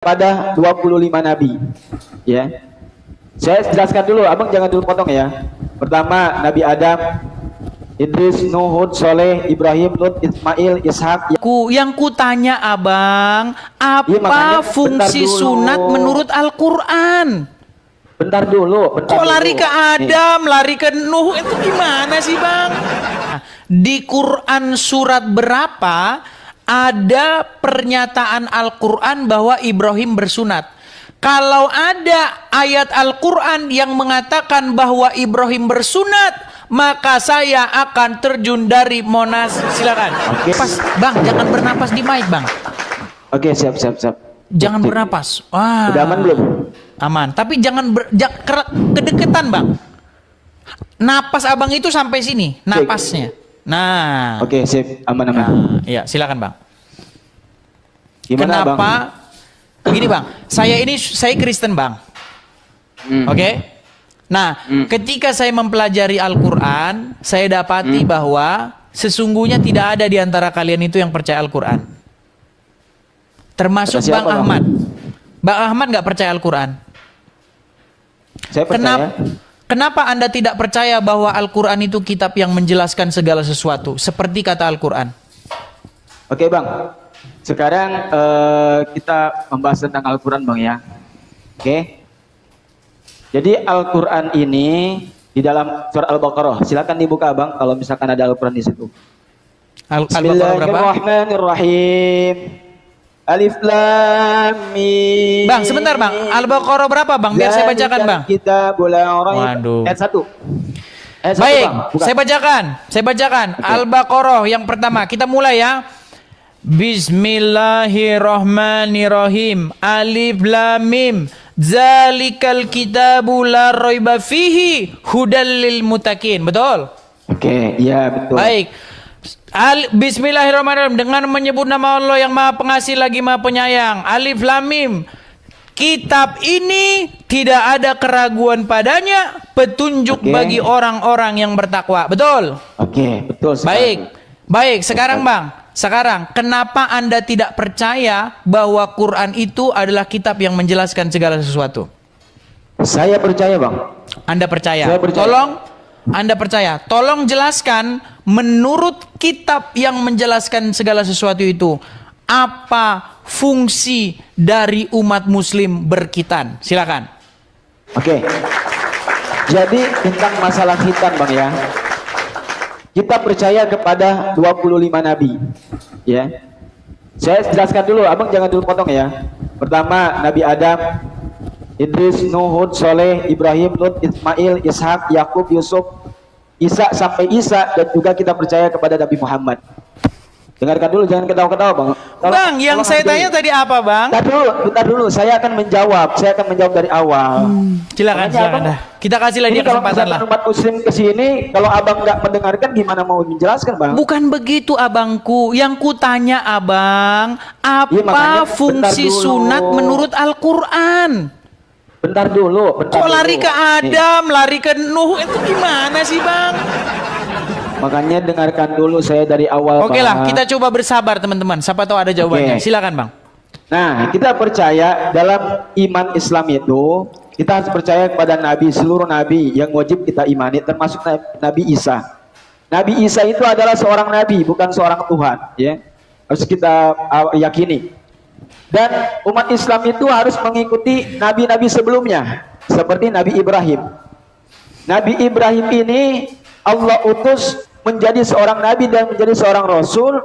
pada 25 nabi. Ya. Saya jelaskan dulu, Abang jangan dulu potong ya. Pertama, Nabi Adam, Idris, Nuh, Hud, Soleh, Ibrahim, Lut, Ismail, Ishak. Yang kutanya Abang, apa makanya, fungsi sunat menurut Al-Quran? Bentar dulu. Kok lari ke Adam, lari ke Nuh, itu gimana sih Bang? Di Quran surat berapa ada pernyataan Al-Quran bahwa Ibrahim bersunat? Kalau ada ayat Al-Quran yang mengatakan bahwa Ibrahim bersunat, maka saya akan terjun dari Monas. Silakan. Oke. Pas, Bang, jangan bernapas di mic, Bang. Oke, siap. Jangan bernapas. Wah. Udah aman belum? Aman. Tapi jangan kedeketan, Bang. Napas Abang itu sampai sini, napasnya. Nah. Oke, sip. Aman. Nah, iya, silakan, Bang. Gimana, Kenapa? Bang? Begini, Bang. Saya Kristen, Bang. Oke? Nah, ketika saya mempelajari Al-Quran, saya dapati bahwa sesungguhnya tidak ada di antara kalian itu yang percaya Al-Quran. Termasuk Bang Ahmad. Bang Ahmad nggak percaya Al-Quran. Saya percaya. Kenapa Anda tidak percaya bahwa Al-Quran itu kitab yang menjelaskan segala sesuatu? Seperti kata Al-Quran. Oke, Bang. Sekarang kita membahas tentang Al-Quran, Bang, ya. Oke. Jadi Al-Quran ini di dalam surat Al-Baqarah. Silakan dibuka, Bang, kalau misalkan ada Al-Quran di situ. Bismillahirrahmanirrahim. Alif Lam Mim. Bang, sebentar, Bang. Al-Baqarah berapa, Bang? Biar saya bacakan, Bang. Kita boleh orang. Waduh. Ayat 1. Baik, saya bacakan. Okay. Al-Baqarah yang pertama. Kita mulai ya. Bismillahirrahmanirrahim. Alif Lam Mim. Zalikal kitabu la raiba fihi hudal lil muttaqin. Betul? Oke, iya betul. Baik. Bismillahirrahmanirrahim, dengan menyebut nama Allah yang Maha Pengasih lagi Maha Penyayang. Alif Lam Mim. Kitab ini tidak ada keraguan padanya, petunjuk bagi orang-orang yang bertakwa. Betul? Oke, betul sekali. Baik, sekarang Bang. Sekarang, kenapa Anda tidak percaya bahwa Quran itu adalah kitab yang menjelaskan segala sesuatu? Saya percaya, Bang. Anda percaya? Saya percaya. Anda percaya? Tolong jelaskan menurut kitab yang menjelaskan segala sesuatu itu, apa fungsi dari umat muslim berkhitan? Silakan. Oke. Jadi tentang masalah khitan, Bang, ya. Kita percaya kepada 25 nabi. Ya. Saya jelaskan dulu, Abang jangan dulu potong ya. Pertama, Nabi Adam, Idris, Nuh, Hud, Soleh, Ibrahim, Lut, Ismail, Ishak, Yakub, Yusuf, Isa sampai Isa, dan juga kita percaya kepada Nabi Muhammad. Dengarkan dulu, jangan ketawa-ketawa, Bang. Bang, yang saya tanya tadi apa, Bang? Bentar dulu, saya akan menjawab. Saya akan menjawab dari awal. Silakan. Kita kasih lagi kesempatan lah. Kalau umat muslim kesini, kalau Abang nggak mendengarkan, gimana mau menjelaskan, Bang? Bukan begitu, Abangku. Yang kutanya, Abang, apa fungsi sunat menurut Al-Quran? Bentar dulu. Kok lari ke Adam, lari ke Nuh, itu gimana sih, Bang? Makanya dengarkan dulu saya dari awal. Oke lah, kita coba bersabar teman-teman. Siapa tahu ada jawabannya. Silakan, Bang. Nah, kita percaya dalam iman Islam itu, kita harus percaya kepada Nabi, seluruh Nabi yang wajib kita imani, termasuk Nabi Isa. Nabi Isa itu adalah seorang Nabi, bukan seorang Tuhan. Ya, harus kita yakini. Dan umat Islam itu harus mengikuti nabi-nabi sebelumnya, seperti Nabi Ibrahim. Nabi Ibrahim ini Allah utus menjadi seorang nabi dan menjadi seorang rasul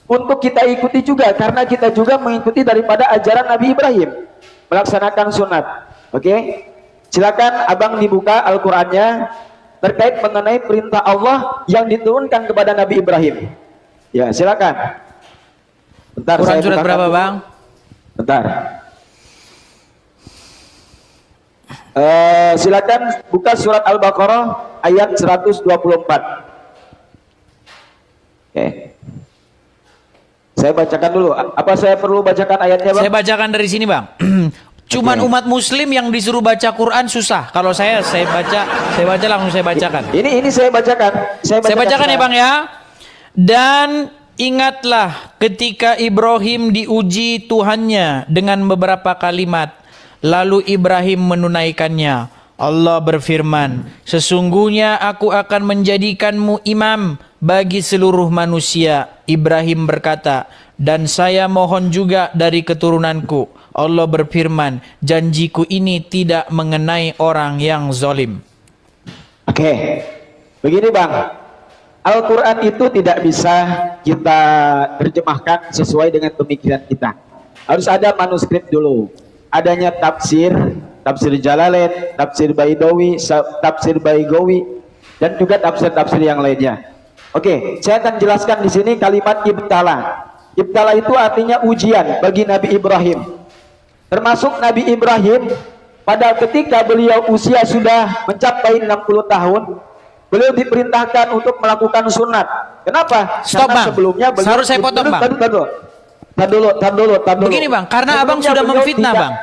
untuk kita ikuti juga, karena kita juga mengikuti daripada ajaran Nabi Ibrahim, melaksanakan sunat. Oke, silakan Abang dibuka Al-Qur'annya terkait mengenai perintah Allah yang diturunkan kepada Nabi Ibrahim. Ya, silakan. Bentar, Quran surat berapa, Bang? Bentar. Silakan buka surat Al-Baqarah ayat 124. Oke. Saya bacakan dulu. Apa saya perlu bacakan ayatnya, Bang? Saya bacakan dari sini, Bang. Cuman umat muslim yang disuruh baca Quran susah. Kalau saya baca langsung saya bacakan. Ini saya bacakan. Saya bacakan ya, Bang ya. Dan Ingatlah ketika Ibrahim diuji Tuhannya dengan beberapa kalimat, lalu Ibrahim menunaikannya. Allah berfirman, sesungguhnya aku akan menjadikanmu imam bagi seluruh manusia. Ibrahim berkata, dan saya mohon juga dari keturunanku. Allah berfirman, janjiku ini tidak mengenai orang yang zalim. Oke, begini Bang, Al-Quran itu tidak bisa kita terjemahkan sesuai dengan pemikiran kita. Harus ada manuskrip dulu. Adanya tafsir Jalalain, tafsir Baidawi, tafsir Baigawi, dan juga tafsir-tafsir yang lainnya. Oke, saya akan jelaskan di sini kalimat ibtala. Ibtala itu artinya ujian bagi Nabi Ibrahim. Termasuk Nabi Ibrahim pada ketika beliau usia sudah mencapai 60 tahun, beliau diperintahkan untuk melakukan sunat. Kenapa? Stop, karena Bang. sebelumnya beliau, Harus saya potong, Bang. Tar dulu. Begini Bang, karena abang sudah memfitnah Bang.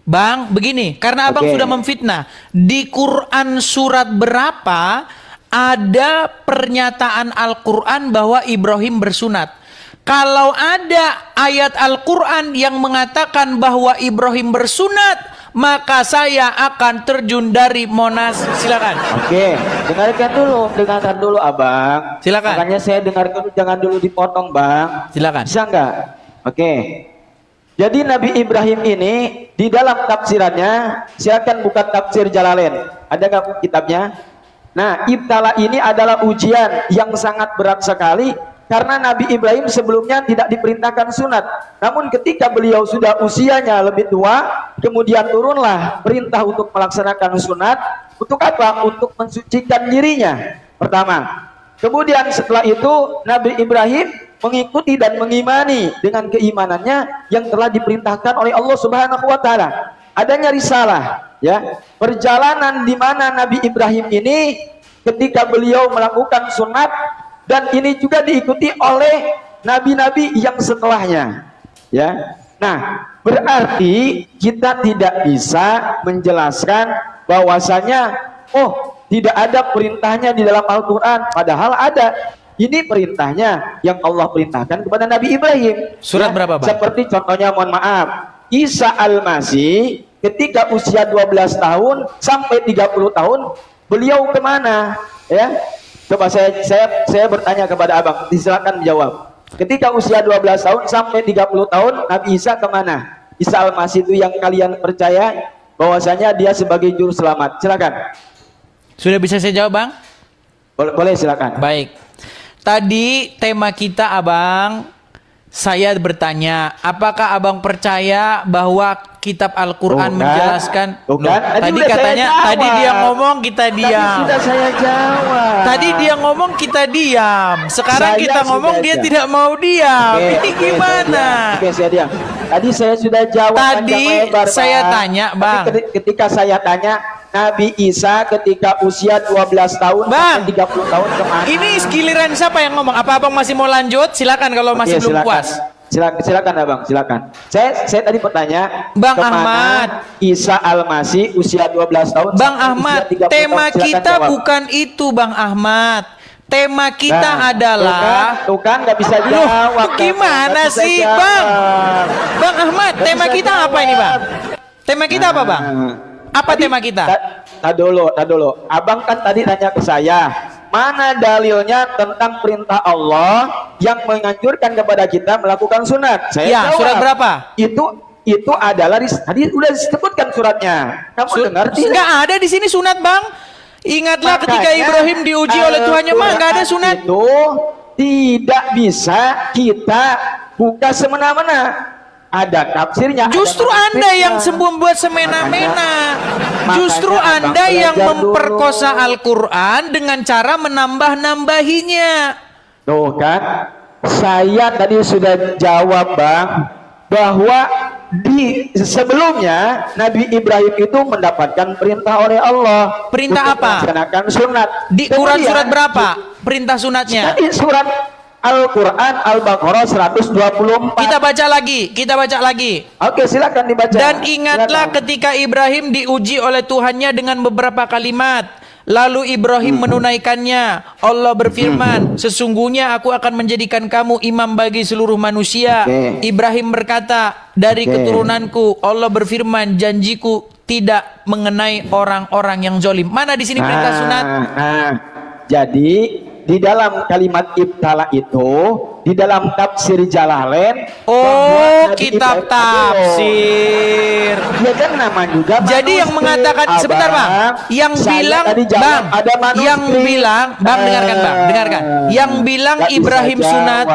Bang, begini, karena abang sudah memfitnah. Di Quran surat berapa ada pernyataan Al-Quran bahwa Ibrahim bersunat? Kalau ada ayat Al-Quran yang mengatakan bahwa Ibrahim bersunat, maka saya akan terjun dari Monas. Silakan. Oke, dengarkan dulu Abang. Silakan. Makanya saya dengarkan dulu, jangan dulu dipotong Bang. Silakan. Bisa nggak? Oke. Jadi Nabi Ibrahim ini di dalam tafsirannya, silakan buka tafsir Jalalain. Ada nggak kitabnya? Nah, ibtala ini adalah ujian yang sangat berat sekali. Karena Nabi Ibrahim sebelumnya tidak diperintahkan sunat. Namun ketika beliau sudah usianya lebih tua, kemudian turunlah perintah untuk melaksanakan sunat. Untuk apa? Untuk mensucikan dirinya. Pertama. Kemudian setelah itu Nabi Ibrahim mengikuti dan mengimani dengan keimanannya yang telah diperintahkan oleh Allah Subhanahu wa taala. Adanya risalah, ya. Perjalanan di mana Nabi Ibrahim ini ketika beliau melakukan sunat, dan ini juga diikuti oleh nabi-nabi yang setelahnya, ya. Nah, berarti kita tidak bisa menjelaskan bahwasanya tidak ada perintahnya di dalam Al-Quran, padahal ada. Ini perintahnya yang Allah perintahkan kepada Nabi Ibrahim. Surat berapa, Bang? Seperti contohnya, mohon maaf, Isa Al-Masih ketika usia 12 tahun sampai 30 tahun, beliau kemana? Ya, coba saya bertanya kepada Abang, silakan menjawab. Ketika usia 12 tahun sampai 30 tahun, Nabi Isa kemana? Isa Al-Masih itu yang kalian percaya bahwasanya dia sebagai juru selamat. Silakan. Sudah bisa saya jawab, Bang? Boleh, silakan. Baik. Tadi tema kita, Abang, saya bertanya, apakah Abang percaya bahwa kitab Al-Quran menjelaskan? Tadi katanya, tadi dia ngomong kita diam. Tadi sudah saya jawab. Tadi dia ngomong kita diam. Sekarang Saya kita ngomong dia sudah tidak mau diam. Ini gimana? Saya diam. Tadi saya sudah jawab. Tadi saya tanya, Bang. Ketika saya tanya, Nabi Isa ketika usia 12 tahun Bang, sampai 30 tahun kemana? Ini giliran siapa yang ngomong? Apa Abang masih mau lanjut? Silakan kalau masih belum puas. Silakan Abang, silakan. Saya tadi bertanya, Bang kemana Ahmad, Isa Al-Masih usia 12 tahun. Bang Ahmad, tema kita jawab. bukan itu, Bang Ahmad. Tema kita adalah tuh kan nggak bisa jawab. Gimana sih, Bang? Bang Ahmad, tema kita apa ini, Bang? Tema kita apa, Bang? Apa tema kita? Tadi dulu. Abang kan tadi nanya ke saya, mana dalilnya tentang perintah Allah yang menganjurkan kepada kita melakukan sunat? Saya jawab, surat berapa? Itu adalah tadi udah disebutkan suratnya. Kamu dengar tidak? Nggak ada di sini sunat, Bang. Ingatlah ketika Ibrahim diuji oleh Tuhannya, mah nggak ada sunat. Itu tidak bisa kita buka semena-mena. Ada tafsirnya. Justru Anda yang membuat semena-mena. Justru Anda yang memperkosa Al-Quran dengan cara menambah-nambahinya. Tuh kan, saya tadi sudah jawab, Bang, bahwa di sebelumnya Nabi Ibrahim itu mendapatkan perintah oleh Allah. Perintah apa? Melaksanakan sunat. Di Quran surat berapa? Perintah sunatnya? Tadi surat Al-Quran Al-Baqarah 124. Kita baca lagi. Oke, silakan dibaca. Dan ingatlah ketika Ibrahim diuji oleh Tuhannya dengan beberapa kalimat. Lalu Ibrahim menunaikannya. Allah berfirman, sesungguhnya aku akan menjadikan kamu imam bagi seluruh manusia. Ibrahim berkata, dari keturunanku. Allah berfirman, janjiku tidak mengenai orang-orang yang zolim. Mana di sini perintah sunat? Jadi di dalam kalimat ibtala itu, di dalam tafsir Jalalain, kitab tafsir. Ya kan nama juga. Jadi yang mengatakan, sebentar Bang, yang bilang Bang, yang bilang Bang, dengarkan Bang, dengarkan. Yang bilang Ibrahim sunat,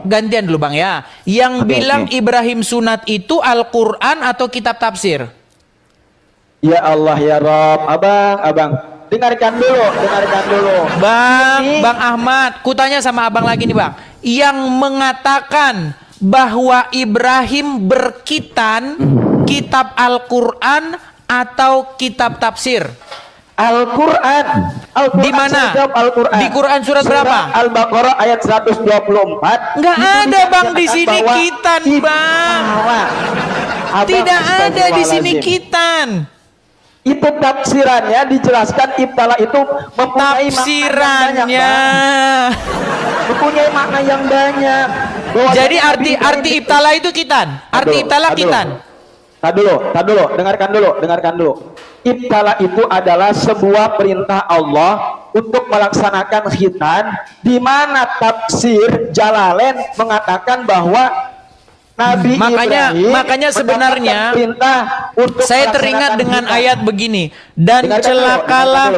gantian dulu Bang ya. Yang bilang Ibrahim sunat itu Al-Quran atau kitab tafsir? Ya Allah ya Rob, abang. Dengarkan dulu. Bang Ahmad, kutanya sama abang lagi nih Bang. Yang mengatakan bahwa Ibrahim berkitan kitab Al-Quran atau kitab tafsir? Al-Quran. Di mana? Di Quran surat berapa? Al-Baqarah ayat 124. Nggak ada Bang di sini kitan Bang. Tidak ada di sini kitan. Itu tafsirannya dijelaskan ibtala itu mempunyai mempunyai makna yang banyak. Jadi arti ibtala itu kitan. Arti ibtala kitan. Tad dulu, dengarkan dulu. Ibtala itu adalah sebuah perintah Allah untuk melaksanakan khitan, di mana tafsir Jalalain mengatakan bahwa Nabi makanya sebenarnya saya teringat dengan ayat begini, dan celakalah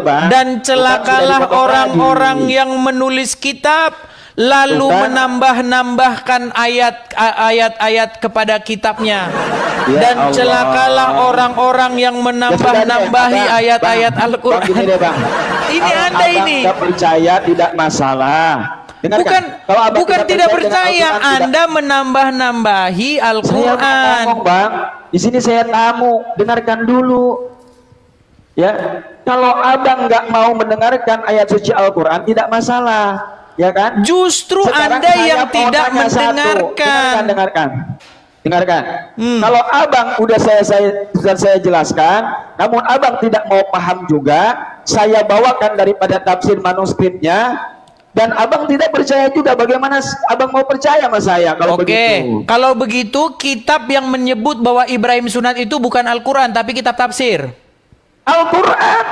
orang-orang yang menulis kitab lalu menambah-nambahkan ayat-ayat kepada kitabnya, dan celakalah orang-orang yang menambah-nambahi ayat-ayat Al-Quran. Ini Anda ini percaya tidak masalah. Bukan tidak percaya, Anda menambah-nambahi Al-Quran. Bang, di sini saya tamu, dengarkan dulu. Ya, kalau abang nggak mau mendengarkan ayat suci Al-Quran tidak masalah, ya kan? Justru sekarang Anda yang tidak mendengarkan. Dengarkan. Kalau abang sudah saya jelaskan, namun abang tidak mau paham juga, saya bawakan daripada tafsir manuskripnya. Dan abang tidak percaya juga, bagaimana abang mau percaya sama saya kalau begitu? Kalau begitu kitab yang menyebut bahwa Ibrahim sunat itu bukan Al-Quran tapi kitab tafsir. Al-Quran.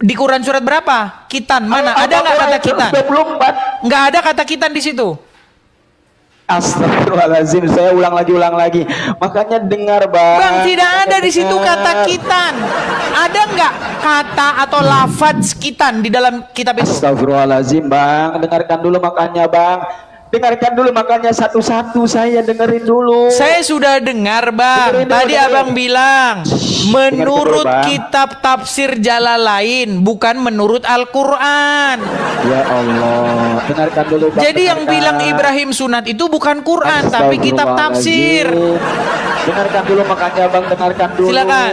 Di Quran surat berapa? Kitan mana? Ada nggak kata kitan? 24. Nggak ada kata kitan di situ. Astagfirullahaladzim, saya ulang lagi. Makanya dengar Bang, tidak ada di situ kata kitan. Ada nggak kata atau lafaz kitan di dalam kitab itu? Astagfirullahaladzim Bang, dengarkan dulu makanya Bang. Satu-satu saya dengerin dulu. Saya sudah dengar Bang. Tadi abang bilang menurut kitab tafsir Jalalain, bukan menurut Al-Quran. Ya Allah, dengarkan dulu Bang. Jadi yang bilang Ibrahim sunat itu bukan Quran tapi kitab tafsir. Dengarkan dulu makanya Bang, dengarkan dulu. Silakan.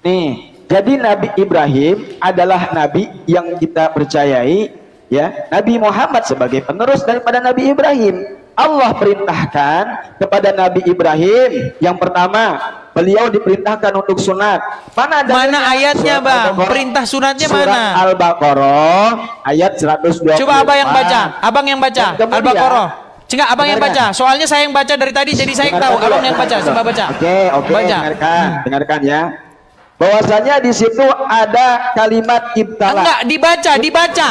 Nih, jadi Nabi Ibrahim adalah nabi yang kita percayai. Ya, Nabi Muhammad sebagai penerus daripada Nabi Ibrahim. Allah perintahkan kepada Nabi Ibrahim, yang pertama, beliau diperintahkan untuk sunat. Mana ayatnya Bang? Perintah sunatnya mana? Surat Al-Baqarah ayat 120. Coba abang yang baca. Al-Baqarah. Cengak abang yang baca. Soalnya saya yang baca dari tadi, jadi saya yang tahu. Abang yang baca. Coba baca. Oke. Dengarkan ya. Bahwasanya di situ ada kalimat ibtala. Enggak, dibaca.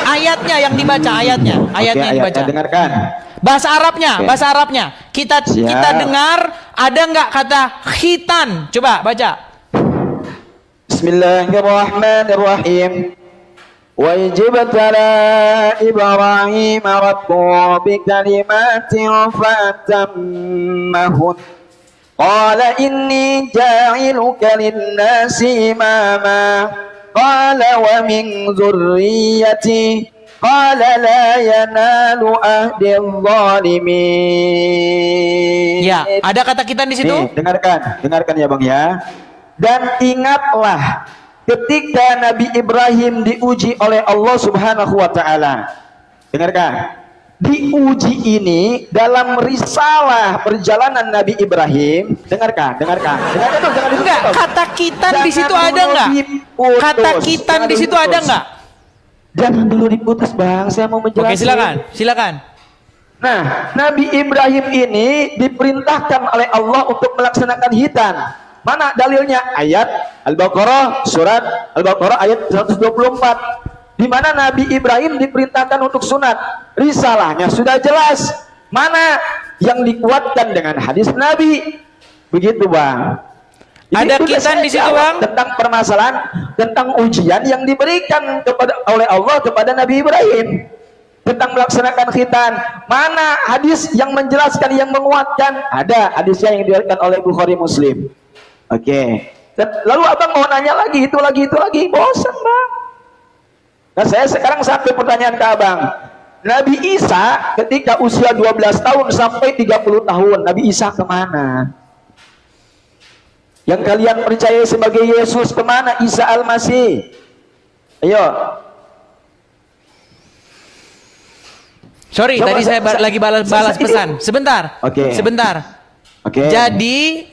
Ayatnya yang dibaca, ayatnya yang dibaca. Dengarkan. Bahasa Arabnya. Kita dengar, ada enggak kata khitan? Coba baca. Bismillahirrahmanirrahim. Wa ijibtala Ibrahim rabbuhu bi kalimatin fatammahun. Qala inni ja'iluka lin-nasi imama. Qala wa min dzurriyyati. Qala la yanalu ahdi adh-dhalimin. Ya, ada kata kitan di situ? Nih, dengarkan ya Bang ya. Dan ingatlah ketika Nabi Ibrahim diuji oleh Allah Subhanahu wa taala. Dengarkan. diuji ini dalam risalah perjalanan Nabi Ibrahim. Dengarkan, dengarkan. Dengarkan dulu, jangan Enggak, ditutup. kata kitan di Jangan situ ada dulu enggak? diputus. Kata kitan Jangan di dulu situ ada diputus. enggak? Jangan dulu diputus, Bang. Saya mau menjelaskan. Oke, silakan. Silakan. Nah, Nabi Ibrahim ini diperintahkan oleh Allah untuk melaksanakan hitan. Mana dalilnya? Ayat Al-Baqarah, surat Al-Baqarah ayat 124. Di mana Nabi Ibrahim diperintahkan untuk sunat. Risalahnya sudah jelas. Mana yang dikuatkan dengan hadis Nabi? Begitu, Bang. Ada Itu kitan saya di situ, jawab Bang? tentang permasalahan, tentang ujian yang diberikan oleh Allah kepada Nabi Ibrahim tentang melaksanakan khitan. Mana hadis yang menjelaskan, yang menguatkan? Ada hadisnya yang diriwayatkan oleh Bukhari Muslim. Oke. Dan lalu abang mau nanya lagi, itu lagi, bosan, Bang. Nah, saya sekarang satu pertanyaan ke abang. Nabi Isa ketika usia 12 tahun sampai 30 tahun, Nabi Isa kemana? Yang kalian percaya sebagai Yesus kemana? Isa Al-Masih. Ayo. Sorry, Coba tadi saya lagi balas pesan. Sebentar. Oke. Sebentar. Oke. Jadi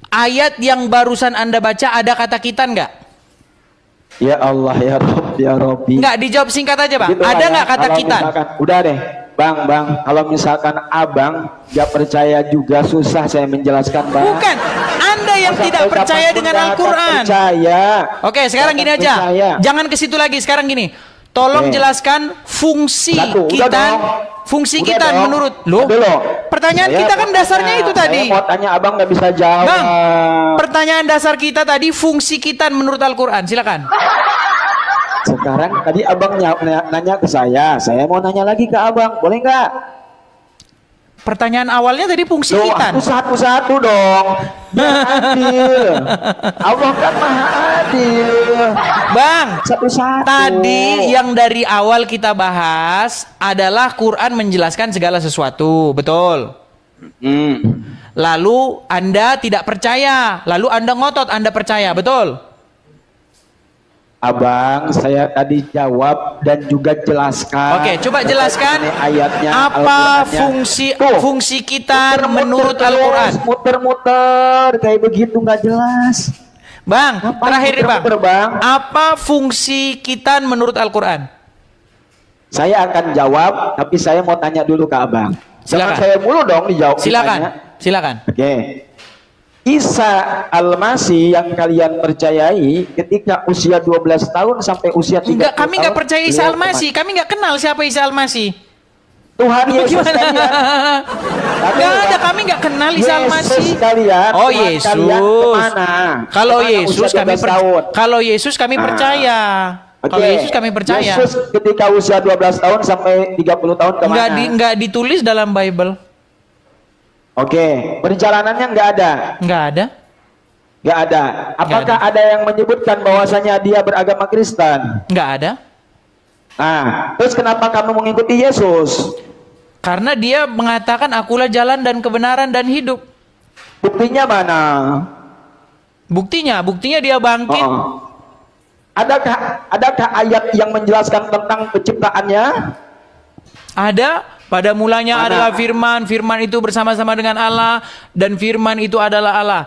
ayat yang barusan Anda baca ada kata kitan nggak? Ya Allah, ya Rob, ya Robbi. Nggak, dijawab singkat aja, Bang. Gitu Ada lah ya. nggak kata Kalau kitan? misalkan, udah deh, Bang. Kalau misalkan abang gak percaya juga susah saya menjelaskan, Bang. Bukan. Anda yang Masa tidak kapan percaya pun dengan gak akan Al-Quran. Percaya. Oke, sekarang Gak gini akan aja. percaya. Jangan ke situ lagi. Sekarang gini. Tolong Oke. jelaskan fungsi Satu, udah kitan. dong. Fungsi Udah kitan dong. menurut lo. Udah loh. Pertanyaan Saya kita kan mau dasarnya tanya, itu tadi. Saya mau tanya, abang gak bisa jawab. Bang, pertanyaan dasar kita tadi fungsi kitan menurut Al-Quran. Silakan. Sekarang tadi abang nanya ke saya mau nanya lagi ke abang, boleh nggak? Pertanyaan awalnya tadi fungsi Loh, kitan. aku satu-satu dong. Biar adil. Allah kan maha adil. Bang, Satu-satu. tadi yang dari awal kita bahas adalah Quran menjelaskan segala sesuatu, betul? Lalu Anda tidak percaya, lalu Anda ngotot Anda percaya, betul? Abang, saya tadi jawab dan juga jelaskan. Oke, coba jelaskan ayatnya, apa Al-Qurannya. fungsi kitan menurut terus, Al-Quran. Muter-muter kayak begitu nggak jelas. Bang, Ngapain terakhir nih, Bang. muter-muter, Bang? Apa fungsi kitan menurut Al-Quran? Saya akan jawab, tapi saya mau tanya dulu ke abang. Jangan Silakan. saya mulu dong dijawab. Silakan. ditanya. Silakan. Oke. Isa Al-Masih yang kalian percayai ketika usia 12 tahun sampai usia 30 Enggak, kami nggak tahun, percaya Isa beliau Al-Masih. Kami nggak kenal siapa Isa Al-Masih. Tuhan Yesus Gimana? kalian. Nggak ada, kami nggak kenal Isa Al-Masih. Yesus kalian. Oh, Tuhan Yesus. kalian kemana? Kalau Kemana Yesus usia kami 12 tahun? kalau Yesus kami percaya. Oke. Kalau Yesus kami percaya. Yesus ketika usia 12 tahun sampai 30 tahun kemana? Nggak ditulis dalam Bible. Oke, perjalanannya nggak ada. Nggak ada. Nggak ada. Apakah ada yang menyebutkan bahwasanya dia beragama Kristen? Nggak ada. Nah, terus kenapa kamu mengikuti Yesus? Karena dia mengatakan akulah jalan dan kebenaran dan hidup. Buktinya mana? Buktinya dia bangkit. Oh. Adakah ayat yang menjelaskan tentang penciptaannya? Ada. Pada mulanya Mana? adalah firman. Firman itu bersama-sama dengan Allah. Dan firman itu adalah Allah.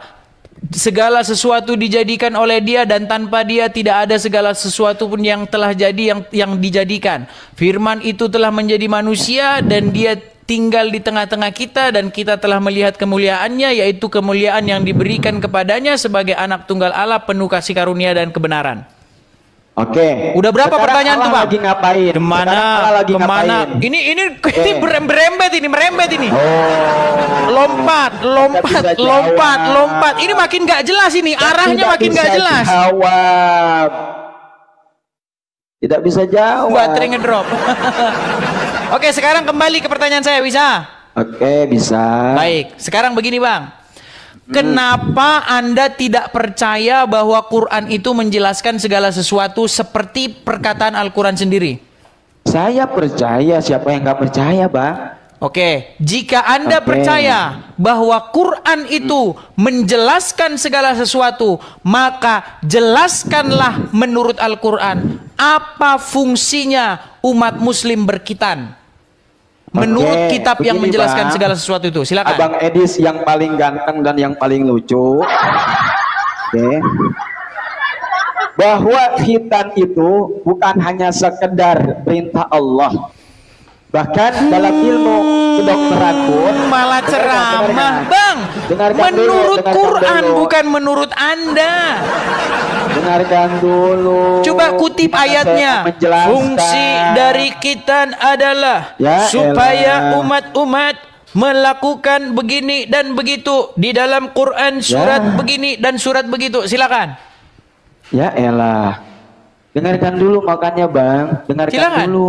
Segala sesuatu dijadikan oleh dia. Dan tanpa dia tidak ada segala sesuatu pun yang telah jadi yang dijadikan. Firman itu telah menjadi manusia. Dan dia tinggal di tengah-tengah kita. Dan kita telah melihat kemuliaannya. Yaitu kemuliaan yang diberikan kepadanya. Sebagai anak tunggal Allah penuh kasih karunia dan kebenaran. Oke. Udah berapa Sekarang pertanyaan tuh, Allah Bang? lagi ngapain? Kemana? Sekarang Allah lagi Kemana? ngapain? Ini merembet ini. Oh. Lompat. Tidak bisa jawab. Lompat. Ini makin nggak jelas ini. Arahnya Tidak makin nggak bisa jelas. Jawab. Tidak bisa jawab. Baterai ngedrop. Oke, sekarang kembali ke pertanyaan saya, bisa? Oke, bisa. Baik, sekarang begini, Bang. Kenapa Anda tidak percaya bahwa Quran itu menjelaskan segala sesuatu seperti perkataan Al-Quran sendiri? Saya percaya, siapa yang nggak percaya, Bang? Oke, jika Anda Oke. percaya bahwa Quran itu menjelaskan segala sesuatu, maka jelaskanlah menurut Al-Quran apa fungsinya umat muslim berkitan. Menurut Oke, kitab yang begini, menjelaskan Bang. segala sesuatu itu. Silakan. Abang Edis yang paling ganteng dan yang paling lucu. Oke. Bahwa khitan itu bukan hanya sekedar perintah Allah. Bahkan dalam ilmu kedokteran pun Malah ceramah, Bang. Dengarkan dulu, Menurut dengarkan Quran dulu. bukan menurut Anda. Dengarkan dulu. Coba kutip Gimana saya ayatnya. menjelaskan. Fungsi dari khitan adalah Ya supaya elah. umat-umat melakukan begini dan begitu di dalam Quran surat Ya. begini dan surat begitu. Silakan. Ya elah. Dengarkan dulu makanya, Bang. Dengarkan Silakan. dulu.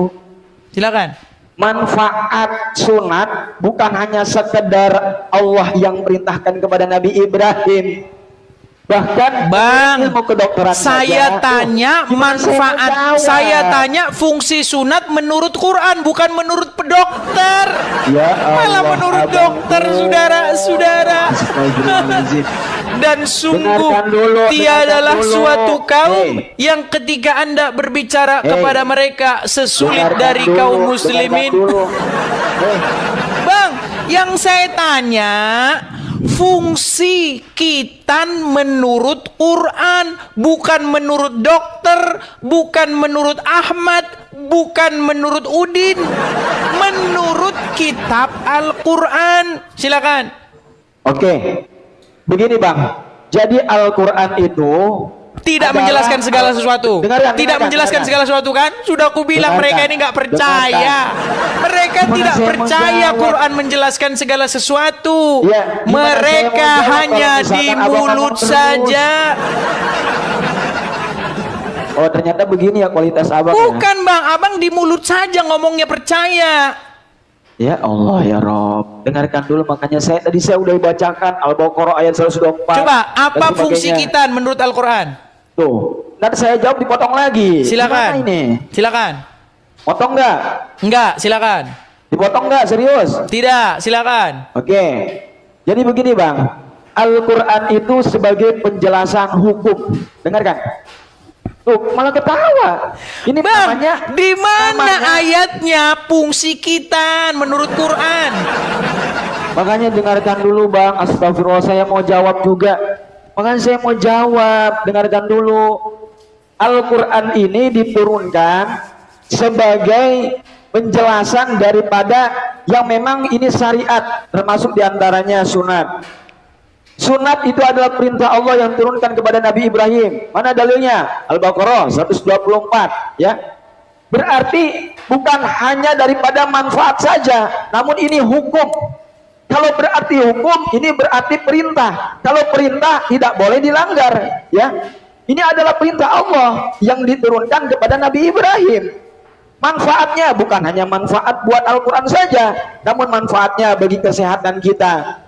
Silakan. Manfaat sunat bukan hanya sekedar Allah yang perintahkan kepada Nabi Ibrahim. Bahkan Bang, ilmu kedokteran saya saja. tanya Gimana saya mau manfaat, jawab? saya tanya fungsi sunat menurut Quran, bukan menurut dokter. Ya Malah Allah, menurut abangku. dokter, saudara-saudara. Astagfirullahaladzim. Dan sungguh Dengarkan dulu, tiadalah dengarkan dulu. suatu kaum Hey. yang ketika Anda berbicara Hey. kepada mereka sesulit Dengarkan dari dulu, kaum dengarkan muslimin. dulu. Bang, yang saya tanya fungsi khitan menurut Quran, bukan menurut dokter, bukan menurut Ahmad, bukan menurut Udin, menurut kitab Al-Quran. Silakan. Oke, begini Bang. Jadi Al-Quran itu Tidak adalah- menjelaskan segala sesuatu. Dengarkan, Tidak dengarkan, menjelaskan dengarkan. segala sesuatu kan? Sudah aku bilang Dengarkan, mereka ini nggak percaya. Mereka Gimana tidak saya mau percaya jawab? Quran menjelaskan segala sesuatu. Iya, gimana Mereka saya mau jawab hanya kalau di misalkan abang ngomong mulut terus? saja. Oh ternyata begini ya kualitas abang. Ya? Bukan Bang, abang di mulut saja ngomongnya percaya. Ya Allah ya Rob, dengarkan dulu makanya tadi saya udah bacakan Al-Baqarah ayat 124. Coba, apa dan fungsi sebagainya. khitan menurut Al-Quran? Tuh, nanti saya jawab dipotong lagi. Silakan. Gimana ini? Silakan. Potong nggak? Enggak, silakan. Dipotong nggak? Serius? Tidak, silakan. Oke. Jadi begini Bang, Al-Quran itu sebagai penjelasan hukum. Dengarkan. Tuh, malah ketawa. Ini Bang, namanya di mana namanya- ayatnya fungsi khitan menurut Quran? Makanya dengarkan dulu Bang. Astagfirullah, saya mau jawab juga. Makanya saya mau jawab. Dengarkan dulu. Al-Quran ini diturunkan sebagai penjelasan daripada yang memang ini syariat, termasuk diantaranya sunat. Sunat itu adalah perintah Allah yang turunkan kepada Nabi Ibrahim. Mana dalilnya? Al-Baqarah 124 ya. Berarti bukan hanya daripada manfaat saja, namun ini hukum. Kalau berarti hukum, ini berarti perintah. Kalau perintah tidak boleh dilanggar, ya. Ini adalah perintah Allah yang diturunkan kepada Nabi Ibrahim. Manfaatnya bukan hanya manfaat buat Al-Quran saja, namun manfaatnya bagi kesehatan kita,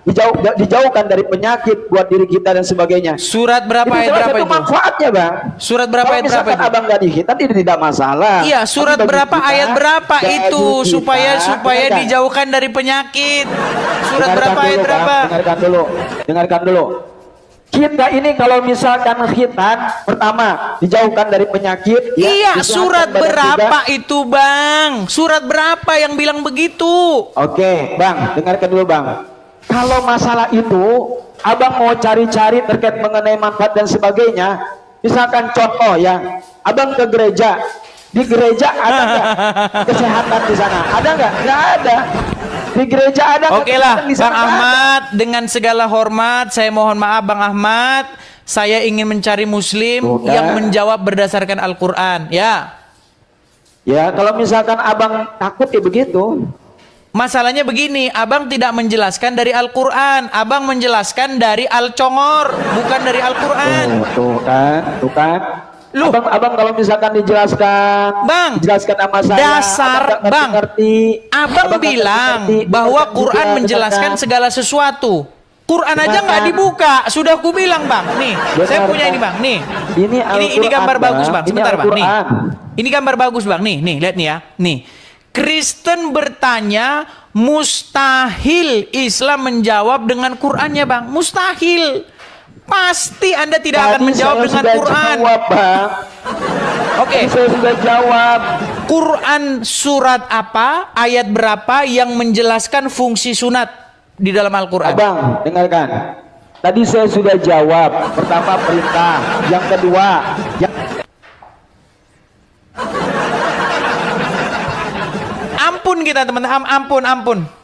dijauhkan dari penyakit buat diri kita dan sebagainya. Surat berapa Itu ayat salah berapa satu itu? manfaatnya Bang. Surat berapa Kalau ayat berapa misalkan itu? abang gak dihitan itu tidak masalah. Iya, surat Tapi bagi berapa kita, ayat berapa bagi itu kita, supaya dengarkan. dijauhkan dari penyakit? Surat Dengarkan berapa ayat dulu, berapa? Bang. Dengarkan dulu. Kita ini kalau misalkan khitan, pertama dijauhkan dari penyakit. Ya, Iya, disehatkan surat badan berapa kita. itu, Bang? Surat berapa yang bilang begitu? Oke, Bang, dengarkan dulu, Bang. Kalau masalah itu, abang mau cari-cari terkait mengenai manfaat dan sebagainya. Misalkan contoh ya, abang ke gereja. Di gereja ada nggak kesehatan di sana? Ada nggak? Nggak ada. Di gereja ada. Oke lah, kesehatan di Bang sana? Nggak ada. Ahmad, dengan segala hormat, saya mohon maaf Bang Ahmad, saya ingin mencari muslim Bukan. yang menjawab berdasarkan Al-Quran. Ya, Ya, kalau misalkan abang takut ya begitu. masalahnya begini, abang tidak menjelaskan dari Al-Quran, abang menjelaskan dari Al-Congor, bukan dari Al-Quran. Tuh kan. Loh. Abang kalau misalkan Bang, dijelaskan sama saya, dasar, abang nggak Bang. ngerti. Abang nggak bilang ngerti, bahwa dengarkan Quran juga, menjelaskan dengarkan. segala sesuatu. Quran aja Dengarkan. nggak dibuka, sudah aku bilang Bang. Nih, saya Dengarkan. punya ini Bang. Nih, Ini ini gambar Al-Quran, bagus Bang. Ini Sebentar Bang. Nih, Al-Quran. ini gambar bagus Bang. Nih, lihat nih ya. Nih, Kristen bertanya, mustahil Islam menjawab dengan Qurannya Bang. Mustahil. Pasti Anda tidak akan Tadi menjawab saya dengan sudah Quran. Jawab, Bang. Oke. Tadi saya sudah jawab. Quran surat apa, ayat berapa yang menjelaskan fungsi sunat di dalam Al-Quran? Abang, dengarkan. Tadi saya sudah jawab. Pertama perintah, yang kedua, Ampun kita teman-teman, ampun.